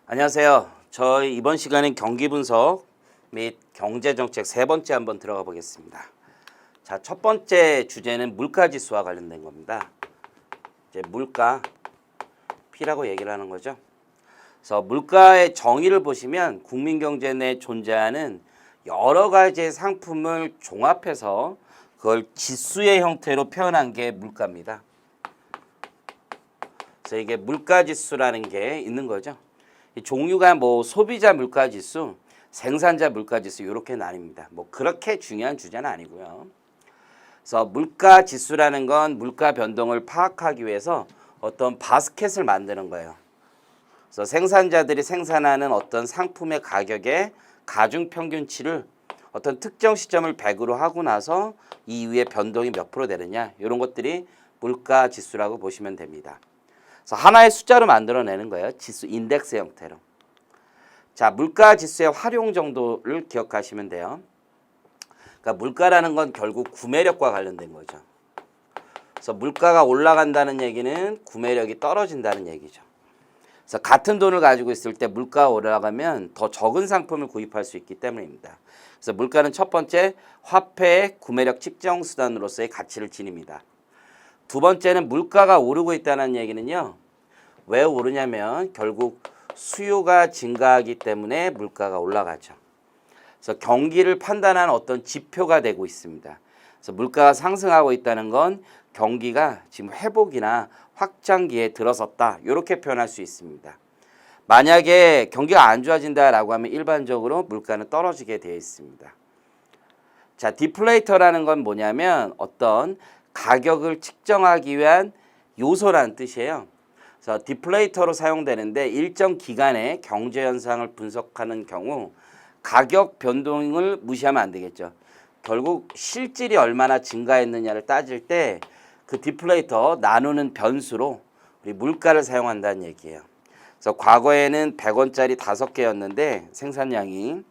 안녕하세요. 저희 이번 시간엔 경기 분석 및 경제정책 세 번째 한번 들어가 보겠습니다. 자, 첫 번째 주제는 물가지수와 관련된 겁니다. 이제 물가, P라고 얘기를 하는 거죠. 그래서 물가의 정의를 보시면 국민경제 내에 존재하는 여러 가지의 상품을 종합해서 그걸 지수의 형태로 표현한 게 물가입니다. 그래서 이게 물가지수라는 게 있는 거죠. 이 종류가 뭐 소비자 물가지수, 생산자 물가지수 이렇게 나뉩니다. 뭐 그렇게 중요한 주제는 아니고요. 그래서 물가지수라는 건 물가 변동을 파악하기 위해서 어떤 바스켓을 만드는 거예요. 그래서 생산자들이 생산하는 어떤 상품의 가격의 가중평균치를 어떤 특정 시점을 100으로 하고 나서 이후에 변동이 몇 프로 되느냐 이런 것들이 물가지수라고 보시면 됩니다. 그래서 하나의 숫자로 만들어내는 거예요. 지수 인덱스 형태로. 자, 물가지수의 활용 정도를 기억하시면 돼요. 그러니까 물가라는 건 결국 구매력과 관련된 거죠. 그래서 물가가 올라간다는 얘기는 구매력이 떨어진다는 얘기죠. 그래서 같은 돈을 가지고 있을 때 물가가 올라가면 더 적은 상품을 구입할 수 있기 때문입니다. 그래서 물가는 첫 번째 화폐의 구매력 측정 수단으로서의 가치를 지닙니다. 두 번째는 물가가 오르고 있다는 얘기는요. 왜 오르냐면 결국 수요가 증가하기 때문에 물가가 올라가죠. 그래서 경기를 판단하는 어떤 지표가 되고 있습니다. 그래서 물가가 상승하고 있다는 건 경기가 지금 회복이나 확장기에 들어섰다. 이렇게 표현할 수 있습니다. 만약에 경기가 안 좋아진다라고 하면 일반적으로 물가는 떨어지게 되어 있습니다. 자, 디플레이터라는 건 뭐냐면 어떤 가격을 측정하기 위한 요소라는 뜻이에요. 그래서 디플레이터로 사용되는데 일정 기간의 경제 현상을 분석하는 경우 가격 변동을 무시하면 안 되겠죠. 결국 실질이 얼마나 증가했느냐를 따질 때 그 디플레이터 나누는 변수로 우리 물가를 사용한다는 얘기예요. 그래서 과거에는 100원짜리 5개였는데 생산량이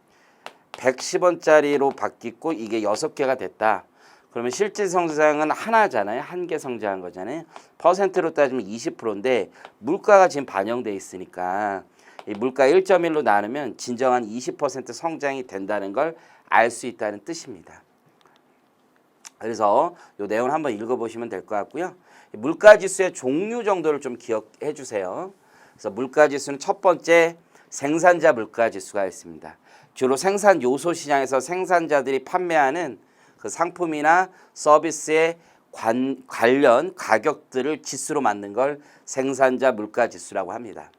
110원짜리로 바뀌고 이게 6개가 됐다. 그러면 실질 성장은 하나잖아요. 한 개 성장한 거잖아요. 퍼센트로 따지면 20%인데 물가가 지금 반영돼 있으니까 이 물가 1.1로 나누면 진정한 20% 성장이 된다는 걸 알 수 있다는 뜻입니다. 그래서 이 내용을 한번 읽어보시면 될 것 같고요. 물가지수의 종류 정도를 좀 기억해 주세요. 그래서 물가지수는 첫 번째 생산자 물가지수가 있습니다. 주로 생산 요소 시장에서 생산자들이 판매하는 그 상품이나 서비스의 관련 가격들을 지수로 만든 걸 생산자 물가지수라고 합니다.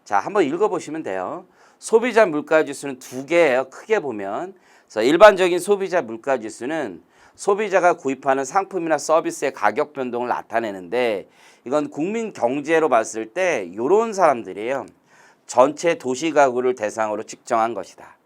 자, 한번 읽어보시면 돼요. 소비자 물가지수는 두 개예요. 크게 보면. 그래서 일반적인 소비자 물가지수는 소비자가 구입하는 상품이나 서비스의 가격 변동을 나타내는데 이건 국민 경제로 봤을 때 이런 사람들이에요. 전체 도시 가구를 대상으로 측정한 것이다.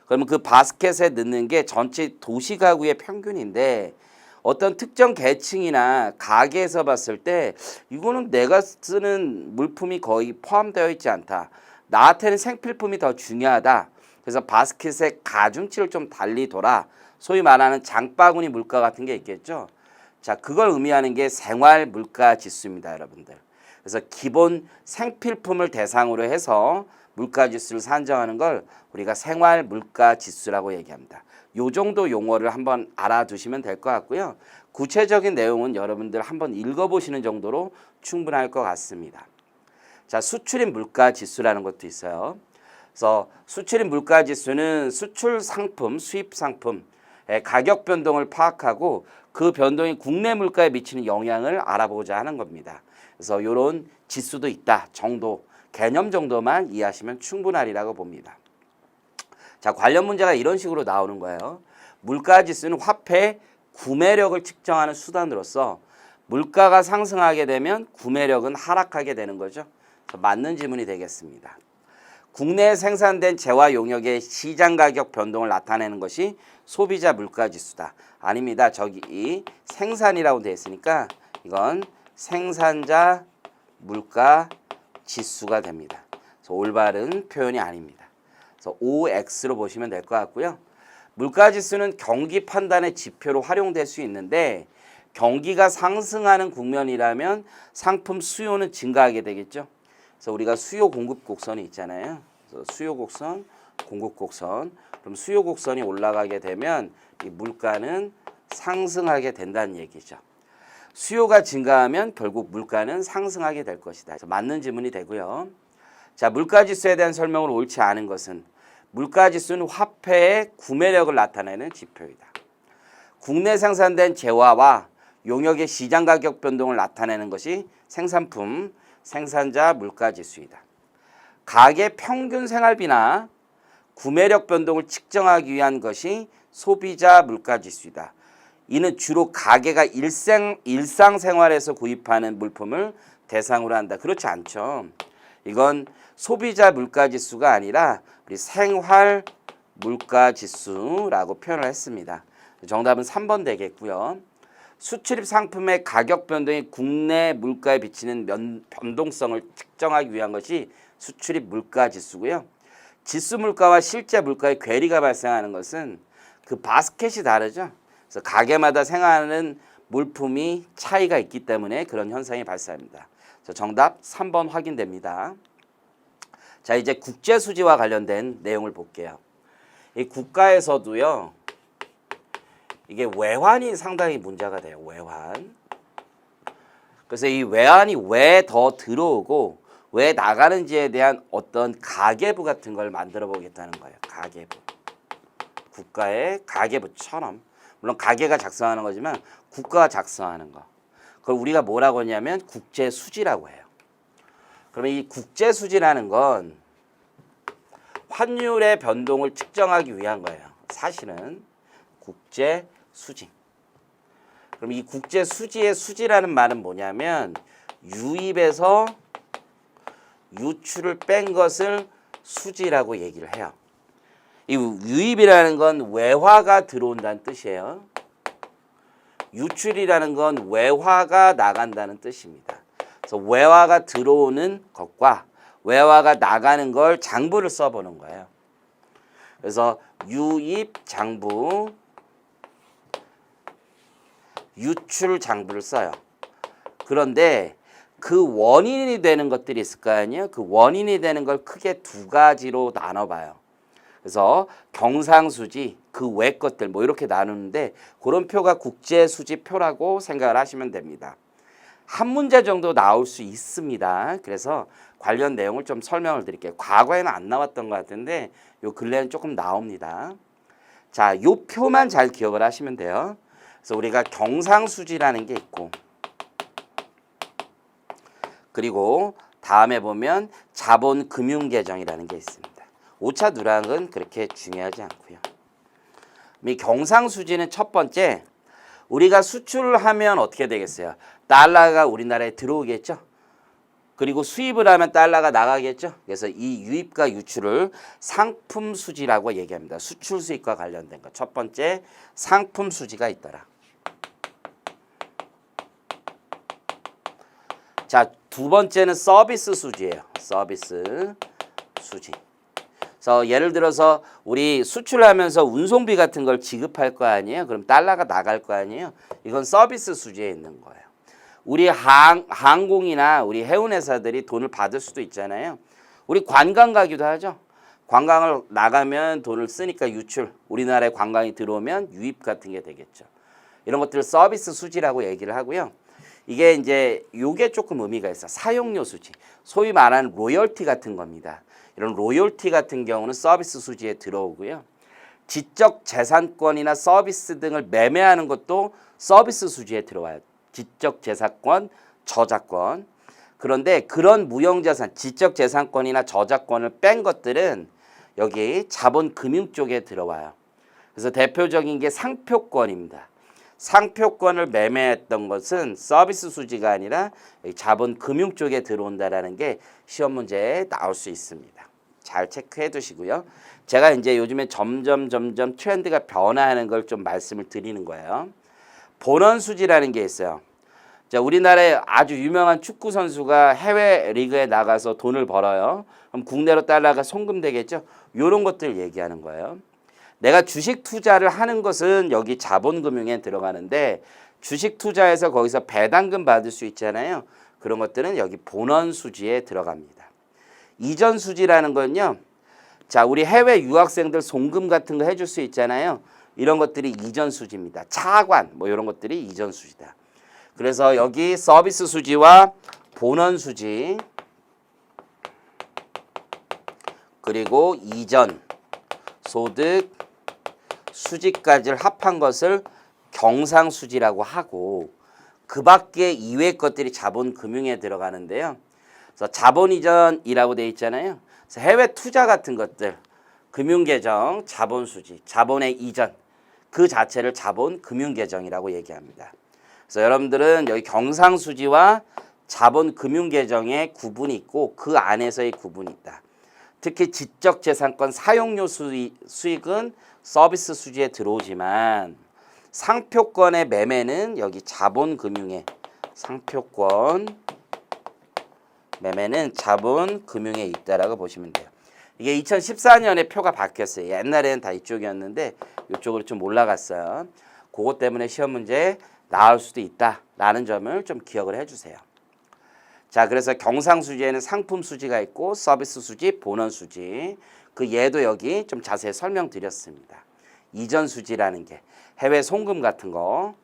그러면 그 바스켓에 넣는 게 전체 도시 가구의 평균인데 어떤 특정 계층이나 가게에서 봤을 때 이거는 내가 쓰는 물품이 거의 포함되어 있지 않다. 나한테는 생필품이 더 중요하다. 그래서 바스켓의 가중치를 좀 달리 둬라. 소위 말하는 장바구니 물가 같은 게 있겠죠. 자, 그걸 의미하는 게 생활 물가 지수입니다, 여러분들. 그래서 기본 생필품을 대상으로 해서 물가 지수를 산정하는 걸 우리가 생활 물가 지수라고 얘기합니다. 요 정도 용어를 한번 알아두시면 될 것 같고요. 구체적인 내용은 여러분들 한번 읽어보시는 정도로 충분할 것 같습니다. 자, 수출입 물가 지수라는 것도 있어요. 그래서 수출입 물가 지수는 수출 상품, 수입 상품 가격 변동을 파악하고 그 변동이 국내 물가에 미치는 영향을 알아보고자 하는 겁니다. 그래서 이런 지수도 있다 정도, 개념 정도만 이해하시면 충분하리라고 봅니다. 자, 관련 문제가 이런 식으로 나오는 거예요. 물가지수는 화폐 구매력을 측정하는 수단으로서 물가가 상승하게 되면 구매력은 하락하게 되는 거죠. 맞는 질문이 되겠습니다. 국내에 생산된 재화 용역의 시장 가격 변동을 나타내는 것이 소비자 물가지수다. 아닙니다. 저기 생산이라고 되어 있으니까 이건 생산자 물가지수가 됩니다. 그래서 올바른 표현이 아닙니다. 그래서 OX로 보시면 될 것 같고요. 물가지수는 경기 판단의 지표로 활용될 수 있는데 경기가 상승하는 국면이라면 상품 수요는 증가하게 되겠죠. 그래서 우리가 수요 공급 곡선이 있잖아요. 그래서 수요 곡선, 공급 곡선. 그럼 수요 곡선이 올라가게 되면 이 물가는 상승하게 된다는 얘기죠. 수요가 증가하면 결국 물가는 상승하게 될 것이다. 맞는 지문이 되고요. 자, 물가지수에 대한 설명을 옳지 않은 것은 물가지수는 화폐의 구매력을 나타내는 지표이다. 국내 생산된 재화와 용역의 시장 가격 변동을 나타내는 것이 생산품, 생산자 물가지수이다. 가계 평균 생활비나 구매력 변동을 측정하기 위한 것이 소비자 물가지수이다. 이는 주로 가계가 일상생활에서 구입하는 물품을 대상으로 한다. 그렇지 않죠. 이건 소비자 물가지수가 아니라 우리 생활 물가지수라고 표현을 했습니다. 정답은 3번 되겠고요. 수출입 상품의 가격 변동이 국내 물가에 비치는 변동성을 측정하기 위한 것이 수출입 물가지수고요. 지수 물가와 실제 물가의 괴리가 발생하는 것은 그 바스켓이 다르죠. 그래서 가게마다 생활하는 물품이 차이가 있기 때문에 그런 현상이 발생합니다. 정답 3번 확인됩니다. 자, 이제 국제 수지와 관련된 내용을 볼게요. 이 국가에서도요, 이게 외환이 상당히 문제가 돼요. 외환. 그래서 이 외환이 왜 더 들어오고 왜 나가는지에 대한 어떤 가계부 같은 걸 만들어 보겠다는 거예요. 가계부. 국가의 가계부처럼. 물론 가계가 작성하는 거지만 국가가 작성하는 거. 그걸 우리가 뭐라고 하냐면 국제수지라고 해요. 그러면 이 국제수지라는 건 환율의 변동을 측정하기 위한 거예요. 사실은 국제수지. 그럼 이 국제수지의 수지라는 말은 뭐냐면 유입에서 유출을 뺀 것을 수지라고 얘기를 해요. 이 유입이라는 건 외화가 들어온다는 뜻이에요. 유출이라는 건 외화가 나간다는 뜻입니다. 그래서 외화가 들어오는 것과 외화가 나가는 걸 장부를 써보는 거예요. 그래서 유입 장부, 유출 장부를 써요. 그런데 그 원인이 되는 것들이 있을 거 아니에요. 그 원인이 되는 걸 크게 두 가지로 나눠봐요. 그래서 경상수지, 그 외 것들 뭐 이렇게 나누는데 그런 표가 국제수지표라고 생각을 하시면 됩니다. 한 문제 정도 나올 수 있습니다. 그래서 관련 내용을 좀 설명을 드릴게요. 과거에는 안 나왔던 것 같은데 요 근래는 조금 나옵니다. 자, 요 표만 잘 기억을 하시면 돼요. 그래서 우리가 경상수지라는 게 있고 그리고 다음에 보면 자본금융계정이라는 게 있습니다. 오차 누락은 그렇게 중요하지 않고요. 이 경상수지는 첫 번째, 우리가 수출을 하면 어떻게 되겠어요? 달러가 우리나라에 들어오겠죠. 그리고 수입을 하면 달러가 나가겠죠. 그래서 이 유입과 유출을 상품수지라고 얘기합니다. 수출 수입과 관련된 것. 첫 번째, 상품수지가 있더라. 자, 두 번째는 서비스 수지예요. 서비스 수지. 그래서 예를 들어서 우리 수출하면서 운송비 같은 걸 지급할 거 아니에요? 그럼 달러가 나갈 거 아니에요? 이건 서비스 수지에 있는 거예요. 우리 항공이나 우리 해운회사들이 돈을 받을 수도 있잖아요. 우리 관광 가기도 하죠. 관광을 나가면 돈을 쓰니까 유출, 우리나라에 관광이 들어오면 유입 같은 게 되겠죠. 이런 것들을 서비스 수지라고 얘기를 하고요. 이게 이제 요게 조금 의미가 있어. 사용료 수지. 소위 말하는 로열티 같은 겁니다. 이런 로열티 같은 경우는 서비스 수지에 들어오고요. 지적 재산권이나 서비스 등을 매매하는 것도 서비스 수지에 들어와요. 지적 재산권, 저작권. 그런데 그런 무형자산, 지적 재산권이나 저작권을 뺀 것들은 여기 자본금융 쪽에 들어와요. 그래서 대표적인 게 상표권입니다. 상표권을 매매했던 것은 서비스 수지가 아니라 자본금융 쪽에 들어온다라는 게 시험 문제에 나올 수 있습니다. 잘 체크해 두시고요. 제가 이제 요즘에 점점 트렌드가 변화하는 걸 좀 말씀을 드리는 거예요. 본원 수지라는 게 있어요. 자, 우리나라에 아주 유명한 축구 선수가 해외 리그에 나가서 돈을 벌어요. 그럼 국내로 달러가 송금되겠죠? 이런 것들 얘기하는 거예요. 내가 주식 투자를 하는 것은 여기 자본금융에 들어가는데 주식 투자해서 거기서 배당금 받을 수 있잖아요. 그런 것들은 여기 본원 수지에 들어갑니다. 이전 수지라는 건요. 자, 우리 해외 유학생들 송금 같은 거 해줄 수 있잖아요. 이런 것들이 이전 수지입니다. 차관 뭐 이런 것들이 이전 수지다. 그래서 여기 서비스 수지와 본원 수지 그리고 이전 소득 수지까지를 합한 것을 경상수지라고 하고 그 밖에 이외의 것들이 자본금융에 들어가는데요. 그래서 자본이전이라고 되어 있잖아요. 그래서 해외 투자 같은 것들, 금융계정, 자본수지, 자본의 이전 그 자체를 자본금융계정이라고 얘기합니다. 그래서 여러분들은 여기 경상수지와 자본금융계정의 구분이 있고 그 안에서의 구분이 있다. 특히 지적재산권 사용료 수익은 서비스 수지에 들어오지만 상표권의 매매는 여기 자본금융에 상표권 매매는 자본금융에 있다라고 보시면 돼요. 이게 2014년에 표가 바뀌었어요. 옛날에는 다 이쪽이었는데 이쪽으로 좀 올라갔어요. 그것 때문에 시험 문제 나올 수도 있다라는 점을 좀 기억을 해주세요. 자, 그래서 경상수지에는 상품 수지가 있고 서비스 수지, 본원 수지. 그 얘도 여기 좀 자세히 설명드렸습니다. 이전 수지라는 게 해외 송금 같은 거,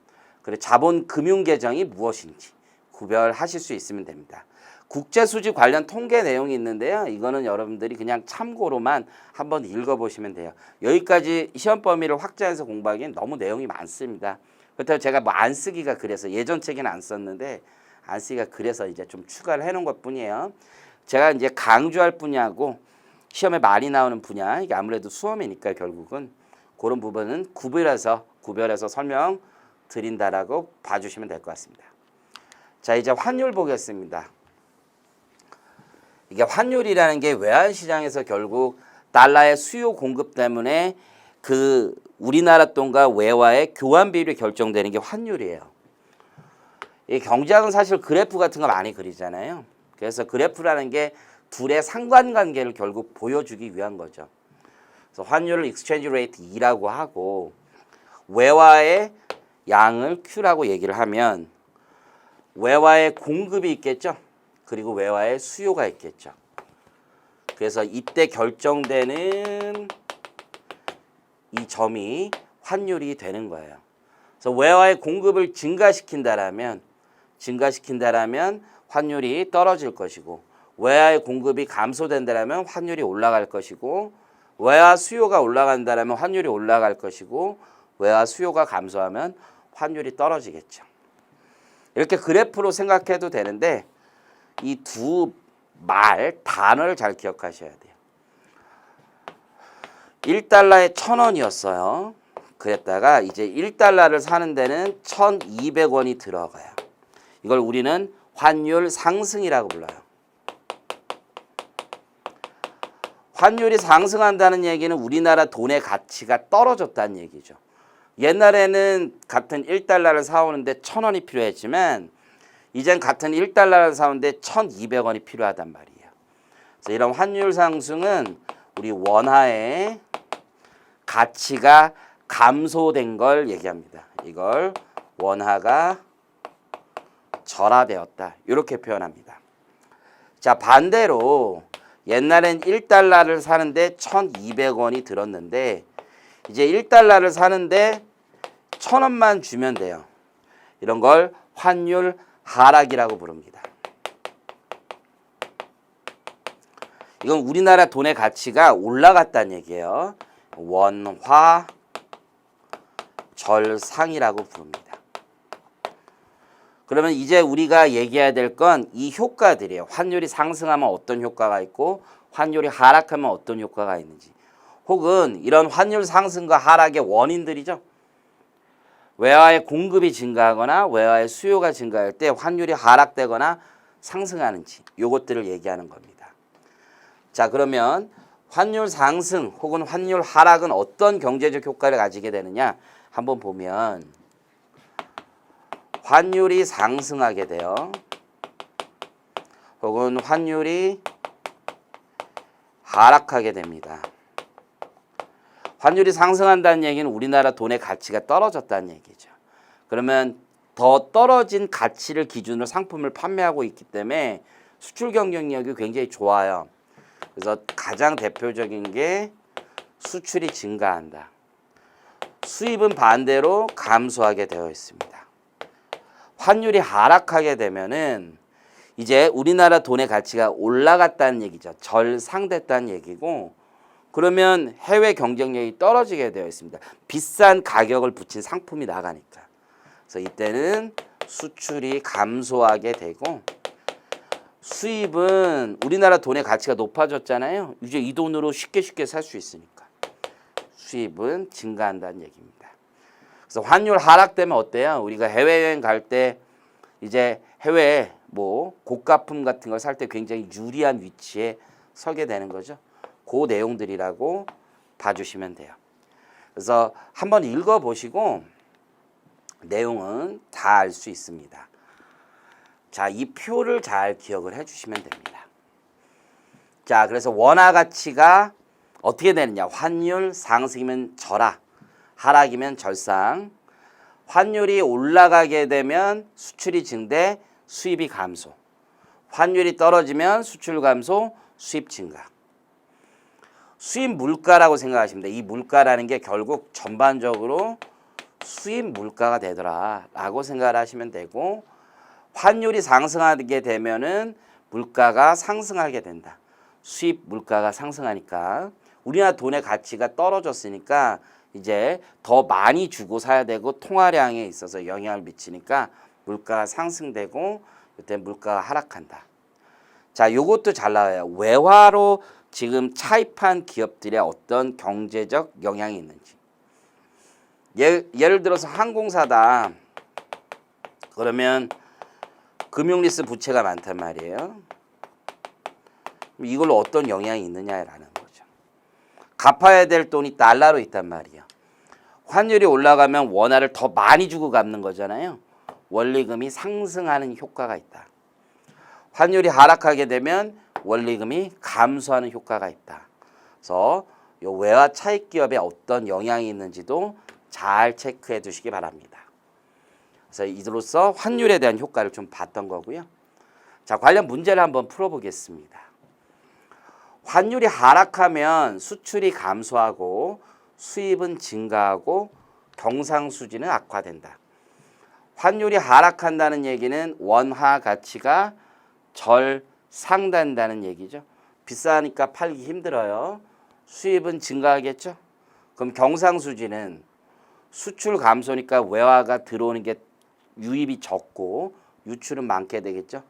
그리고 자본금융계정이 무엇인지 구별하실 수 있으면 됩니다. 국제수지 관련 통계 내용이 있는데요. 이거는 여러분들이 그냥 참고로만 한번 읽어보시면 돼요. 여기까지 시험 범위를 확장해서 공부하기엔 너무 내용이 많습니다. 그렇다고 제가 뭐 안 쓰기가 그래서 예전 책에는 안 썼는데 안 쓰기가 그래서 이제 좀 추가를 해놓은 것 뿐이에요. 제가 이제 강조할 분야하고 시험에 많이 나오는 분야, 이게 아무래도 수험이니까 결국은 그런 부분은 구별해서 설명 드린다라고 봐주시면 될 것 같습니다. 자, 이제 환율 보겠습니다. 이게 환율이라는 게 외환시장에서 결국 달러의 수요 공급 때문에 그 우리나라 돈과 외화의 교환 비율이 결정되는 게 환율이에요. 이 경제학은 사실 그래프 같은 거 많이 그리잖아요. 그래서 그래프라는 게 둘의 상관관계를 결국 보여주기 위한 거죠. 그래서 환율을 exchange rate E라고 하고 외화의 양을 Q라고 얘기를 하면 외화의 공급이 있겠죠. 그리고 외화의 수요가 있겠죠. 그래서 이때 결정되는 이 점이 환율이 되는 거예요. 그래서 외화의 공급을 증가시킨다라면 환율이 떨어질 것이고 외화의 공급이 감소된다라면 환율이 올라갈 것이고 외화 수요가 올라간다라면 환율이 올라갈 것이고 외화 수요가 감소하면 환율이 떨어지겠죠. 이렇게 그래프로 생각해도 되는데 이 두 단어를 잘 기억하셔야 돼요. 1달러에 1,000원이었어요. 그랬다가 이제 1달러를 사는 데는 1,200원이 들어가요. 이걸 우리는 환율 상승이라고 불러요. 환율이 상승한다는 얘기는 우리나라 돈의 가치가 떨어졌다는 얘기죠. 옛날에는 같은 1달러를 사오는데 1,000원이 필요했지만 이젠 같은 1달러를 사오는데 1,200원이 필요하단 말이에요. 그래서 이런 환율 상승은 우리 원화의 가치가 감소된 걸 얘기합니다. 이걸 원화가 절하되었다. 이렇게 표현합니다. 자, 반대로 옛날엔 1달러를 사는데 1,200원이 들었는데 이제 1달러를 사는데 1,000원만 주면 돼요. 이런 걸 환율 하락이라고 부릅니다. 이건 우리나라 돈의 가치가 올라갔다는 얘기예요. 원화 절상이라고 부릅니다. 그러면 이제 우리가 얘기해야 될 건 이 효과들이에요. 환율이 상승하면 어떤 효과가 있고 환율이 하락하면 어떤 효과가 있는지, 혹은 이런 환율 상승과 하락의 원인들이죠. 외화의 공급이 증가하거나 외화의 수요가 증가할 때 환율이 하락되거나 상승하는지, 요것들을 얘기하는 겁니다. 자, 그러면 환율 상승 혹은 환율 하락은 어떤 경제적 효과를 가지게 되느냐 한번 보면, 환율이 상승하게 돼요. 혹은 환율이 하락하게 됩니다. 환율이 상승한다는 얘기는 우리나라 돈의 가치가 떨어졌다는 얘기죠. 그러면 더 떨어진 가치를 기준으로 상품을 판매하고 있기 때문에 수출 경쟁력이 굉장히 좋아요. 그래서 가장 대표적인 게 수출이 증가한다. 수입은 반대로 감소하게 되어 있습니다. 환율이 하락하게 되면은 이제 우리나라 돈의 가치가 올라갔다는 얘기죠. 절상됐다는 얘기고, 그러면 해외 경쟁력이 떨어지게 되어 있습니다. 비싼 가격을 붙인 상품이 나가니까. 그래서 이때는 수출이 감소하게 되고, 수입은 우리나라 돈의 가치가 높아졌잖아요. 이제 이 돈으로 쉽게 살 수 있으니까 수입은 증가한다는 얘기입니다. 그래서 환율 하락되면 어때요? 우리가 해외여행 갈 때 이제 해외 뭐 고가품 같은 걸 살 때 굉장히 유리한 위치에 서게 되는 거죠. 그 내용들이라고 봐주시면 돼요. 그래서 한번 읽어보시고 내용은 다 알 수 있습니다. 자, 이 표를 잘 기억을 해주시면 됩니다. 자, 그래서 원화 가치가 어떻게 되느냐? 환율 상승이면 절하, 하락이면 절상. 환율이 올라가게 되면 수출이 증대, 수입이 감소. 환율이 떨어지면 수출 감소, 수입 증가. 수입 물가라고 생각하시면 돼요. 이 물가라는 게 결국 전반적으로 수입 물가가 되더라라고 생각을 하시면 되고, 환율이 상승하게 되면은 물가가 상승하게 된다. 수입 물가가 상승하니까 우리나라 돈의 가치가 떨어졌으니까 이제 더 많이 주고 사야 되고 통화량에 있어서 영향을 미치니까 물가가 상승되고 이때 물가가 하락한다. 자, 요것도 잘 나와요. 외화로 지금 차입한 기업들의 어떤 경제적 영향이 있는지. 예를 들어서 항공사다. 그러면 금융리스 부채가 많단 말이에요. 이걸로 어떤 영향이 있느냐라는 거죠. 갚아야 될 돈이 달러로 있단 말이에요. 환율이 올라가면 원화를 더 많이 주고 갚는 거잖아요. 원리금이 상승하는 효과가 있다. 환율이 하락하게 되면 원리금이 감소하는 효과가 있다. 그래서 이 외화 차익 기업에 어떤 영향이 있는지도 잘 체크해 두시기 바랍니다. 그래서 이로써 환율에 대한 효과를 좀 봤던 거고요. 자, 관련 문제를 한번 풀어보겠습니다. 환율이 하락하면 수출이 감소하고 수입은 증가하고 경상수지는 악화된다. 환율이 하락한다는 얘기는 원화 가치가 절상된다는 얘기죠. 비싸니까 팔기 힘들어요. 수입은 증가하겠죠. 그럼 경상수지는 수출 감소니까 외화가 들어오는 게 유입이 적고 유출은 많게 되겠죠.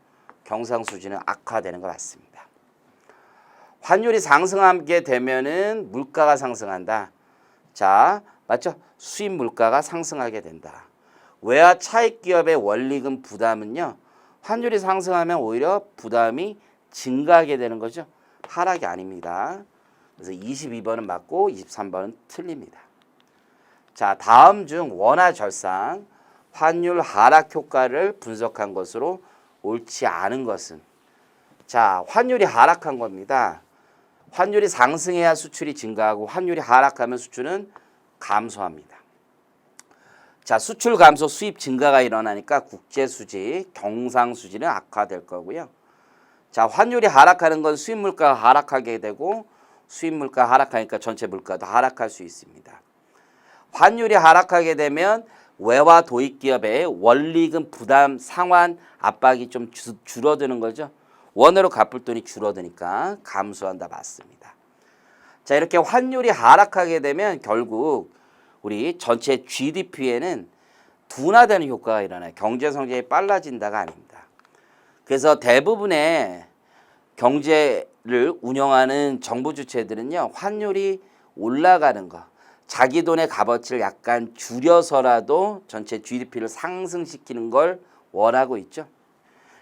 경상수지는 악화되는 것 같습니다. 환율이 상승하게 되면은 물가가 상승한다. 자, 맞죠? 수입 물가가 상승하게 된다. 외화 차익 기업의 원리금 부담은요, 환율이 상승하면 오히려 부담이 증가하게 되는 거죠. 하락이 아닙니다. 그래서 22번은 맞고 23번은 틀립니다. 자, 다음 중 원화 절상, 환율 하락 효과를 분석한 것으로 옳지 않은 것은, 자, 환율이 하락한 겁니다. 환율이 상승해야 수출이 증가하고 환율이 하락하면 수출은 감소합니다. 자, 수출 감소, 수입 증가가 일어나니까 국제수지, 경상수지는 악화될 거고요. 자, 환율이 하락하는 건 수입 물가가 하락하게 되고 수입 물가 하락하니까 전체 물가도 하락할 수 있습니다. 환율이 하락하게 되면 외화 도입 기업의 원리금 부담 상환 압박이 좀 줄어드는 거죠. 원으로 갚을 돈이 줄어드니까 감소한다. 맞습니다. 자, 이렇게 환율이 하락하게 되면 결국 우리 전체 GDP에는 둔화되는 효과가 일어나요. 경제 성장이 빨라진다가 아닙니다. 그래서 대부분의 경제를 운영하는 정부 주체들은요, 환율이 올라가는 거, 자기 돈의 값어치를 약간 줄여서라도 전체 GDP를 상승시키는 걸 원하고 있죠.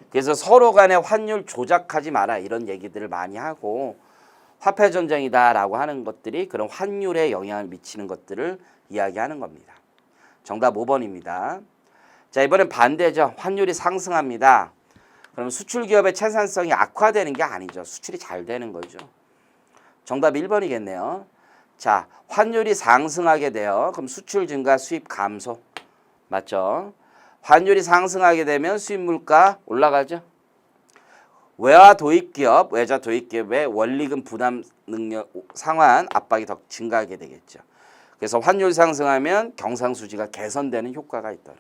그래서 서로 간에 환율 조작하지 마라 이런 얘기들을 많이 하고, 화폐 전쟁이다라고 하는 것들이 그런 환율에 영향을 미치는 것들을 이야기하는 겁니다. 정답 5번입니다. 자, 이번엔 반대죠. 환율이 상승합니다. 그럼 수출 기업의 생산성이 악화되는 게 아니죠. 수출이 잘 되는 거죠. 정답 1번이겠네요. 자, 환율이 상승하게 돼요. 그럼 수출 증가, 수입 감소. 맞죠? 환율이 상승하게 되면 수입 물가 올라가죠. 외자 도입기업의 원리금 부담 능력 상환 압박이 더 증가하게 되겠죠. 그래서 환율 상승하면 경상수지가 개선되는 효과가 있더라.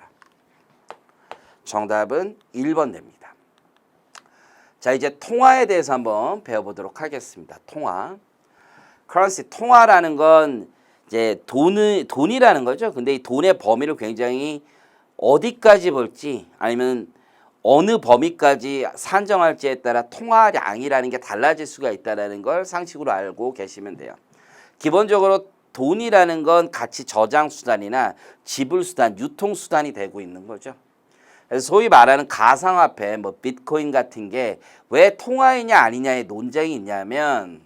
정답은 1번 됩니다. 자, 이제 통화에 대해서 한번 배워보도록 하겠습니다. 통화. currency, 통화라는 건 이제 돈이라는 거죠. 근데 이 돈의 범위를 굉장히 어디까지 볼지 아니면 어느 범위까지 산정할지에 따라 통화량이라는 게 달라질 수가 있다는 걸 상식으로 알고 계시면 돼요. 기본적으로 돈이라는 건 가치 저장 수단이나 지불 수단, 유통 수단이 되고 있는 거죠. 그래서 소위 말하는 가상화폐, 뭐 비트코인 같은 게 왜 통화이냐 아니냐의 논쟁이 있냐면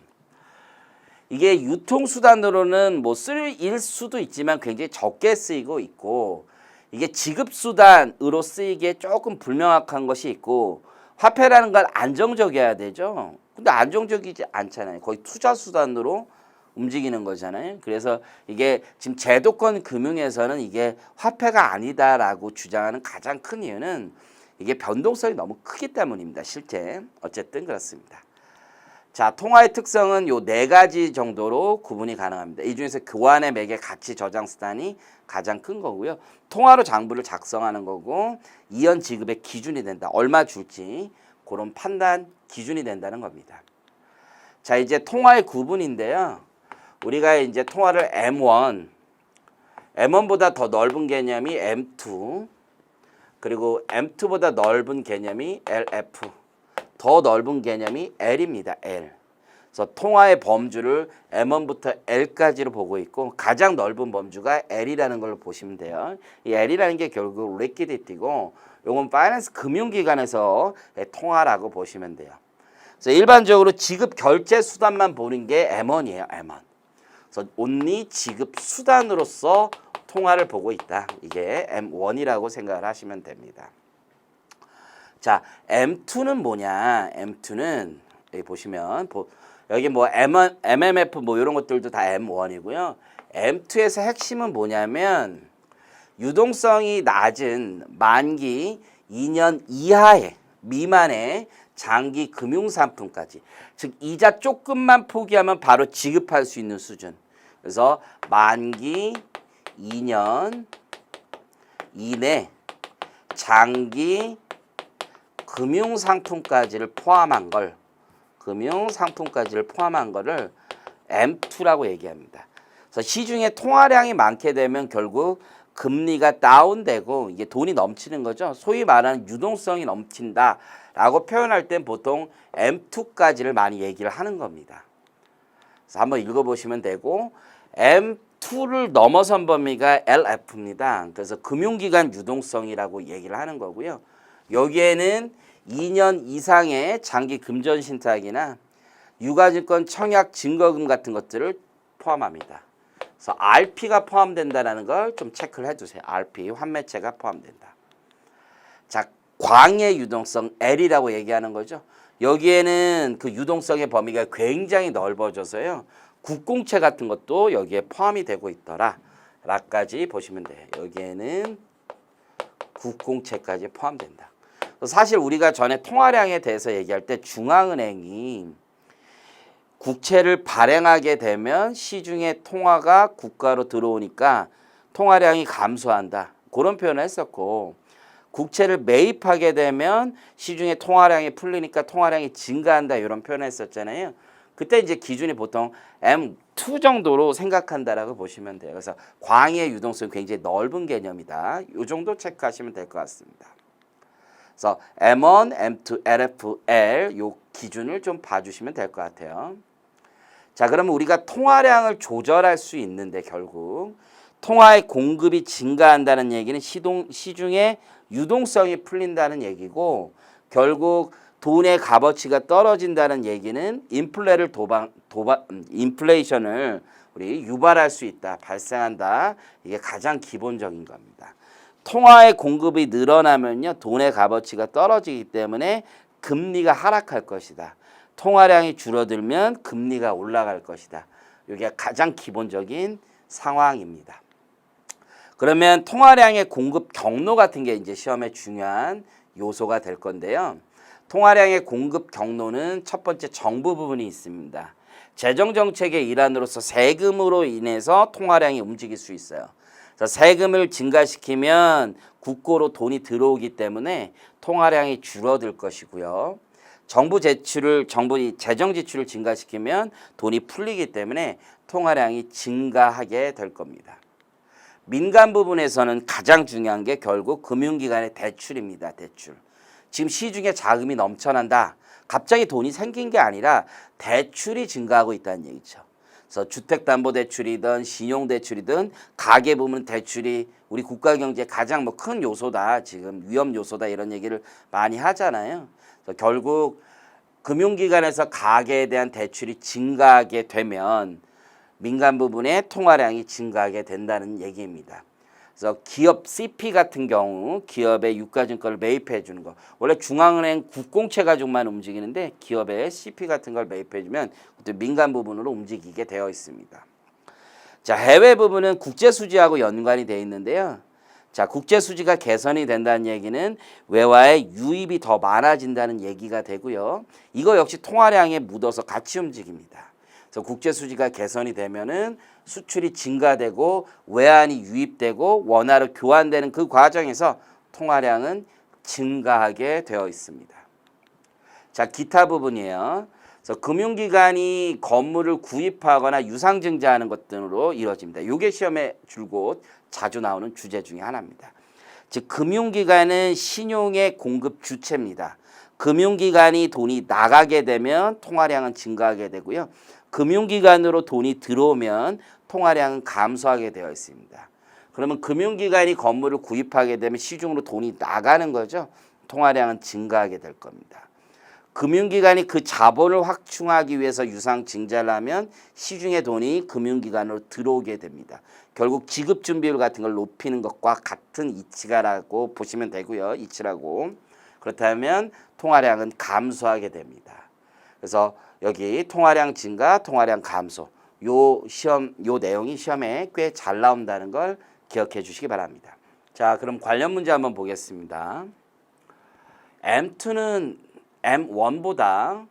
이게 유통 수단으로는 뭐 쓰일 수도 있지만 굉장히 적게 쓰이고 있고 이게 지급 수단으로 쓰이기에 조금 불명확한 것이 있고 화폐라는 건 안정적이어야 되죠. 근데 안정적이지 않잖아요. 거의 투자 수단으로 움직이는 거잖아요. 그래서 이게 지금 제도권 금융에서는 이게 화폐가 아니다라고 주장하는 가장 큰 이유는 이게 변동성이 너무 크기 때문입니다. 실제 어쨌든 그렇습니다. 자, 통화의 특성은 요 4가지 정도로 구분이 가능합니다. 이 중에서 교환의 매개 가치 저장 수단이 가장 큰 거고요. 통화로 장부를 작성하는 거고 이연 지급의 기준이 된다. 얼마 줄지 그런 판단 기준이 된다는 겁니다. 자, 이제 통화의 구분인데요. 우리가 이제 통화를 M1보다 더 넓은 개념이 M2, 그리고 M2보다 넓은 개념이 LF, 더 넓은 개념이 L입니다. L. 그래서 통화의 범주를 M1부터 L까지로 보고 있고 가장 넓은 범주가 L이라는 걸로 보시면 돼요. 이 L이라는 게 결국 리퀴디티고 요건 파이낸스 금융기관에서 통화라고 보시면 돼요. 그래서 일반적으로 지급 결제 수단만 보는 게 M1이에요. M1. 그래서 only 지급 수단으로서 통화를 보고 있다. 이게 M1이라고 생각을 하시면 됩니다. 자, M2는 뭐냐? M2는 여기 보시면 여기 뭐 MMF 뭐 이런 것들도 다 M1이고요. M2에서 핵심은 뭐냐면 유동성이 낮은 만기 2년 이하의 미만의 장기 금융상품까지, 즉 이자 조금만 포기하면 바로 지급할 수 있는 수준. 그래서 만기 2년 이내 장기 금융상품까지를 포함한 걸 M2라고 얘기합니다. 그래서 시중에 통화량이 많게 되면 결국 금리가 다운되고 이게 돈이 넘치는 거죠. 소위 말하는 유동성이 넘친다라고 표현할 땐 보통 M2까지를 많이 얘기를 하는 겁니다. 그래서 한번 읽어보시면 되고 M2를 넘어선 범위가 LF입니다. 그래서 금융기관 유동성이라고 얘기를 하는 거고요. 여기에는 2년 이상의 장기 금전 신탁이나 유가증권 청약 증거금 같은 것들을 포함합니다. 그래서 RP가 포함된다는 걸 좀 체크를 해두세요. RP, 환매체가 포함된다. 자, 광의 유동성, L이라고 얘기하는 거죠. 여기에는 그 유동성의 범위가 굉장히 넓어져서요. 국공채 같은 것도 여기에 포함이 되고 있더라. 라까지 보시면 돼요. 여기에는 국공채까지 포함된다. 사실 우리가 전에 통화량에 대해서 얘기할 때 중앙은행이 국채를 발행하게 되면 시중에 통화가 국가로 들어오니까 통화량이 감소한다. 그런 표현을 했었고 국채를 매입하게 되면 시중에 통화량이 풀리니까 통화량이 증가한다. 이런 표현을 했었잖아요. 그때 이제 기준이 보통 M2 정도로 생각한다라고 보시면 돼요. 그래서 광의 유동성이 굉장히 넓은 개념이다. 이 정도 체크하시면 될 것 같습니다. 그래서 M1, M2, LF, L 요 기준을 좀 봐주시면 될 것 같아요. 자, 그러면 우리가 통화량을 조절할 수 있는데 결국 통화의 공급이 증가한다는 얘기는 시중에 유동성이 풀린다는 얘기고 결국 돈의 값어치가 떨어진다는 얘기는 인플레이션을 우리 유발할 수 있다, 발생한다. 이게 가장 기본적인 겁니다. 통화의 공급이 늘어나면요, 돈의 값어치가 떨어지기 때문에 금리가 하락할 것이다. 통화량이 줄어들면 금리가 올라갈 것이다. 이게 가장 기본적인 상황입니다. 그러면 통화량의 공급 경로 같은 게 이제 시험에 중요한 요소가 될 건데요. 통화량의 공급 경로는 첫 번째 정부 부분이 있습니다. 재정정책의 일환으로서 세금으로 인해서 통화량이 움직일 수 있어요. 그래서 세금을 증가시키면 국고로 돈이 들어오기 때문에 통화량이 줄어들 것이고요. 정부 재정 지출을 증가시키면 돈이 풀리기 때문에 통화량이 증가하게 될 겁니다. 민간 부분에서는 가장 중요한 게 결국 금융기관의 대출입니다. 대출. 지금 시중에 자금이 넘쳐난다. 갑자기 돈이 생긴 게 아니라 대출이 증가하고 있다는 얘기죠. 그래서 주택담보대출이든 신용대출이든 가계부문 대출이 우리 국가경제의 가장 큰 요소다. 지금 위험 요소다 이런 얘기를 많이 하잖아요. 그래서 결국 금융기관에서 가계에 대한 대출이 증가하게 되면 민간 부분의 통화량이 증가하게 된다는 얘기입니다. 그래서 기업 CP 같은 경우 기업의 유가증권을 매입해 주는 거. 원래 중앙은행 국공채 가지고만 움직이는데 기업의 CP 같은 걸 매입해 주면 또 민간 부분으로 움직이게 되어 있습니다. 자, 해외 부분은 국제 수지하고 연관이 되어 있는데요. 자, 국제 수지가 개선이 된다는 얘기는 외화의 유입이 더 많아진다는 얘기가 되고요. 이거 역시 통화량에 묻어서 같이 움직입니다. 그래서 국제 수지가 개선이 되면은 수출이 증가되고 외환이 유입되고 원화로 교환되는 그 과정에서 통화량은 증가하게 되어 있습니다. 자, 기타 부분이에요. 그래서 금융기관이 건물을 구입하거나 유상증자하는 것 등으로 이루어집니다. 이게 시험에 줄곧 자주 나오는 주제 중에 하나입니다. 즉 금융기관은 신용의 공급 주체입니다. 금융기관이 돈이 나가게 되면 통화량은 증가하게 되고요. 금융기관으로 돈이 들어오면 통화량은 감소하게 되어 있습니다. 그러면 금융기관이 건물을 구입하게 되면 시중으로 돈이 나가는 거죠. 통화량은 증가하게 될 겁니다. 금융기관이 그 자본을 확충하기 위해서 유상증자를 하면 시중의 돈이 금융기관으로 들어오게 됩니다. 결국 지급준비율 같은 걸 높이는 것과 같은 이치가라고 보시면 되고요. 이치라고. 그렇다면 통화량은 감소하게 됩니다. 그래서 여기 통화량 증가, 통화량 감소. 요 내용이 시험에 꽤 잘 나온다는 걸 기억해 주시기 바랍니다. 자, 그럼 관련 문제 한번 보겠습니다. M2는 M1보다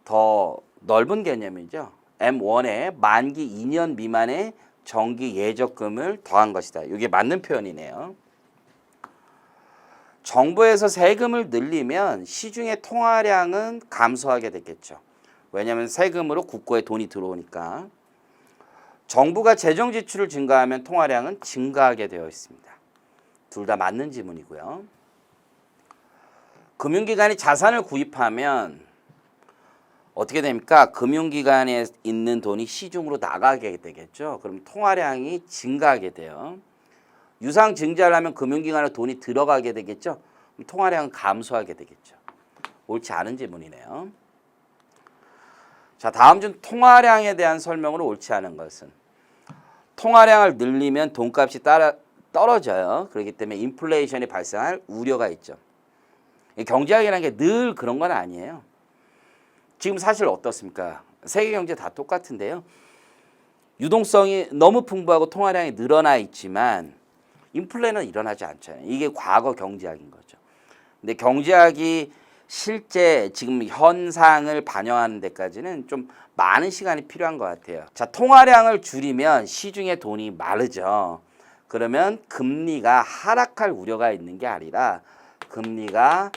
더 넓은 개념이죠. M1에 만기 2년 미만의 정기 예적금을 더한 것이다. 이게 맞는 표현이네요. 정부에서 세금을 늘리면 시중의 통화량은 감소하게 되겠죠. 왜냐하면 세금으로 국고에 돈이 들어오니까. 정부가 재정 지출을 증가하면 통화량은 증가하게 되어 있습니다. 둘 다 맞는 지문이고요. 금융기관이 자산을 구입하면 어떻게 됩니까? 금융기관에 있는 돈이 시중으로 나가게 되겠죠. 그럼 통화량이 증가하게 돼요. 유상증자를 하면 금융기관에 돈이 들어가게 되겠죠. 그럼 통화량은 감소하게 되겠죠. 옳지 않은 지문이네요. 자, 다음 중 통화량에 대한 설명으로 옳지 않은 것은 통화량을 늘리면 돈값이 떨어져요. 그렇기 때문에 인플레이션이 발생할 우려가 있죠. 경제학이라는 게 늘 그런 건 아니에요. 지금 사실 어떻습니까? 세계 경제 다 똑같은데요. 유동성이 너무 풍부하고 통화량이 늘어나 있지만 인플레는 일어나지 않잖아요. 이게 과거 경제학인 거죠. 근데 경제학이 실제 지금 현상을 반영하는 데까지는 좀 많은 시간이 필요한 것 같아요. 자, 통화량을 줄이면 시중에 돈이 마르죠. 그러면 금리가 하락할 우려가 있는 게 아니라 금리가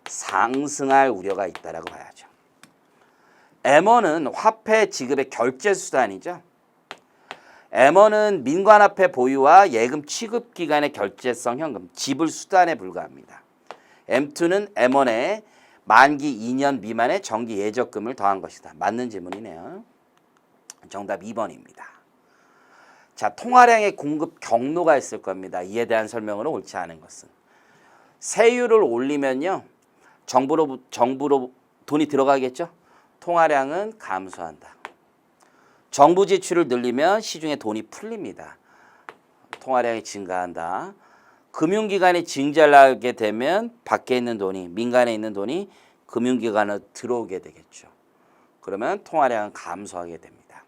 상승할 우려가 있다라고 봐야죠. M1은 화폐 지급의 결제 수단이죠. M1은 민관화폐 보유와 예금 취급 기간의 결제성 현금, 지불 수단에 불과합니다. M2는 M1에 만기 2년 미만의 정기 예적금을 더한 것이다. 맞는 질문이네요. 정답 2번입니다. 자, 통화량의 공급 경로가 있을 겁니다. 이에 대한 설명으로 옳지 않은 것은 세율을 올리면요, 정부로 돈이 들어가겠죠. 통화량은 감소한다. 정부 지출을 늘리면 시중에 돈이 풀립니다. 통화량이 증가한다. 금융기관이 증자를 하게 되면 밖에 있는 돈이, 민간에 있는 돈이 금융기관으로 들어오게 되겠죠. 그러면 통화량은 감소하게 됩니다.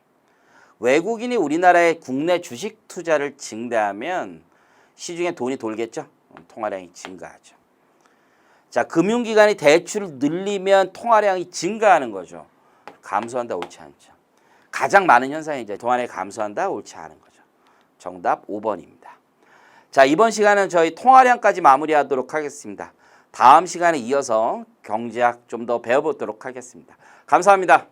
외국인이 우리나라의 국내 주식 투자를 증대하면 시중에 돈이 돌겠죠. 통화량이 증가하죠. 자, 금융기관이 대출을 늘리면 통화량이 증가하는 거죠. 감소한다, 옳지 않죠. 가장 많은 현상이 이제 통화량이 감소한다, 옳지 않은 거죠. 정답 5번입니다. 자, 이번 시간은 저희 통화량까지 마무리하도록 하겠습니다. 다음 시간에 이어서 경제학 좀 더 배워보도록 하겠습니다. 감사합니다.